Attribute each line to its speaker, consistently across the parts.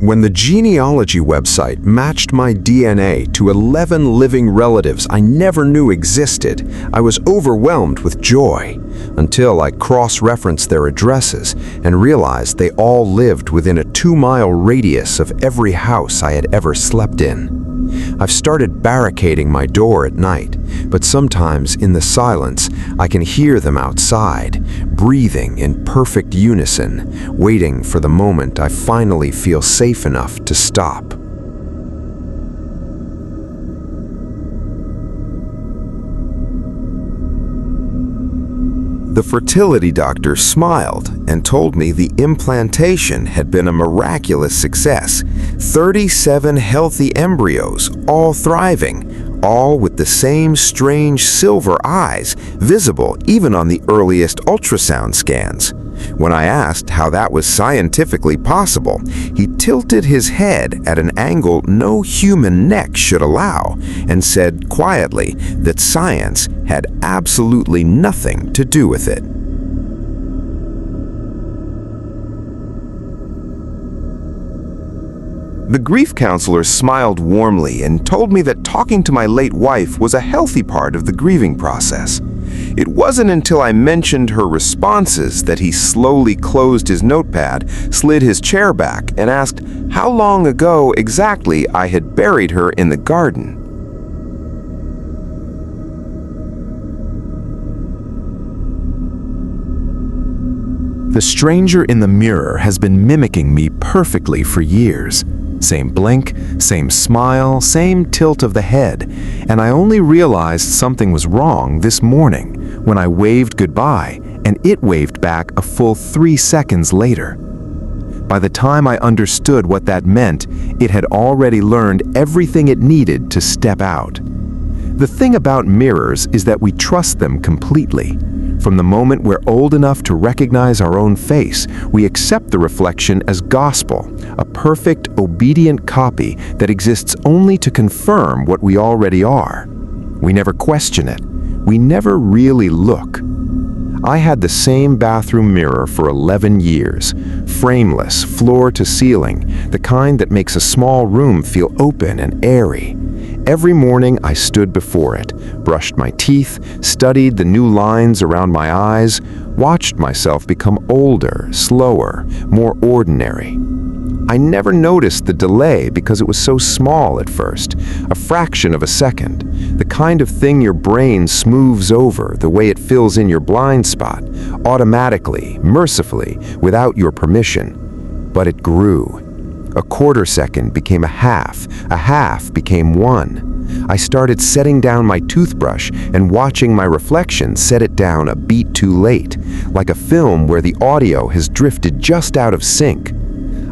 Speaker 1: When the genealogy website matched my DNA to 11 living relatives I never knew existed, I was overwhelmed with joy, until I cross-referenced their addresses and realized they all lived within a 2-mile radius of every house I had ever slept in. I've started barricading my door at night, but sometimes in the silence I can hear them outside, breathing in perfect unison, waiting for the moment I finally feel safe enough to stop. The fertility doctor smiled and told me the implantation had been a miraculous success. 37 healthy embryos, all thriving, all with the same strange silver eyes, visible even on the earliest ultrasound scans. When I asked how that was scientifically possible, he tilted his head at an angle no human neck should allow and said quietly that science had absolutely nothing to do with it. The grief counselor smiled warmly and told me that talking to my late wife was a healthy part of the grieving process. It wasn't until I mentioned her responses that he slowly closed his notepad, slid his chair back, and asked how long ago exactly I had buried her in the garden. The stranger in the mirror has been mimicking me perfectly for years. Same blink, same smile, same tilt of the head, and I only realized something was wrong this morning when I waved goodbye and it waved back a full 3 seconds later. By the time I understood what that meant, it had already learned everything it needed to step out. The thing about mirrors is that we trust them completely. From the moment we're old enough to recognize our own face, we accept the reflection as gospel, a perfect, obedient copy that exists only to confirm what we already are. We never question it. We never really look. I had the same bathroom mirror for 11 years, frameless, floor to ceiling, the kind that makes a small room feel open and airy. Every morning I stood before it, brushed my teeth, studied the new lines around my eyes, watched myself become older, slower, more ordinary. I never noticed the delay because it was so small at first, a fraction of a second, the kind of thing your brain smooths over the way it fills in your blind spot, automatically, mercifully, without your permission. But it grew. A quarter second became a half became 1. I started setting down my toothbrush and watching my reflection set it down a beat too late, like a film where the audio has drifted just out of sync.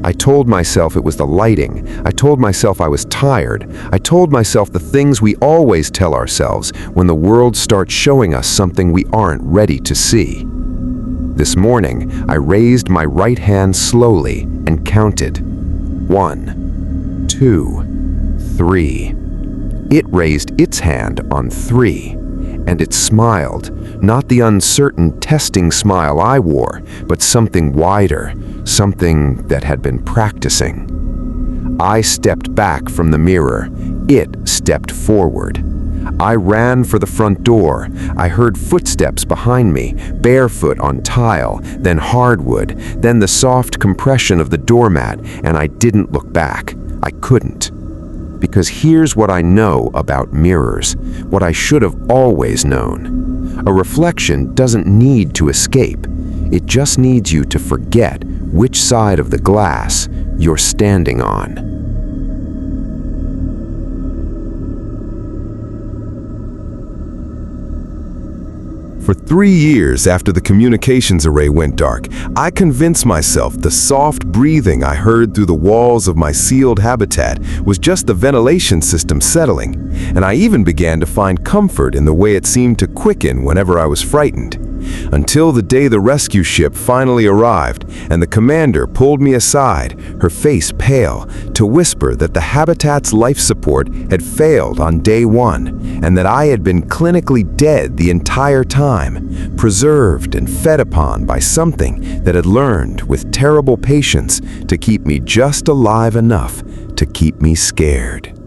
Speaker 1: I told myself it was the lighting. I told myself I was tired. I told myself the things we always tell ourselves when the world starts showing us something we aren't ready to see. This morning, I raised my right hand slowly and counted. 1, 2, 3. It raised its hand on 3, and it smiled, not the uncertain testing smile I wore, but something wider, something that had been practicing. I stepped back from the mirror. It stepped forward. I ran for the front door. I heard footsteps behind me, barefoot on tile, then hardwood, then the soft compression of the doormat, and I didn't look back. I couldn't. Because here's what I know about mirrors, what I should have always known. A reflection doesn't need to escape. It just needs you to forget which side of the glass you're standing on. For 3 years after the communications array went dark, I convinced myself the soft breathing I heard through the walls of my sealed habitat was just the ventilation system settling, and I even began to find comfort in the way it seemed to quicken whenever I was frightened. Until the day the rescue ship finally arrived and the commander pulled me aside, her face pale, to whisper that the habitat's life support had failed on day 1 and that I had been clinically dead the entire time, preserved and fed upon by something that had learned with terrible patience to keep me just alive enough to keep me scared.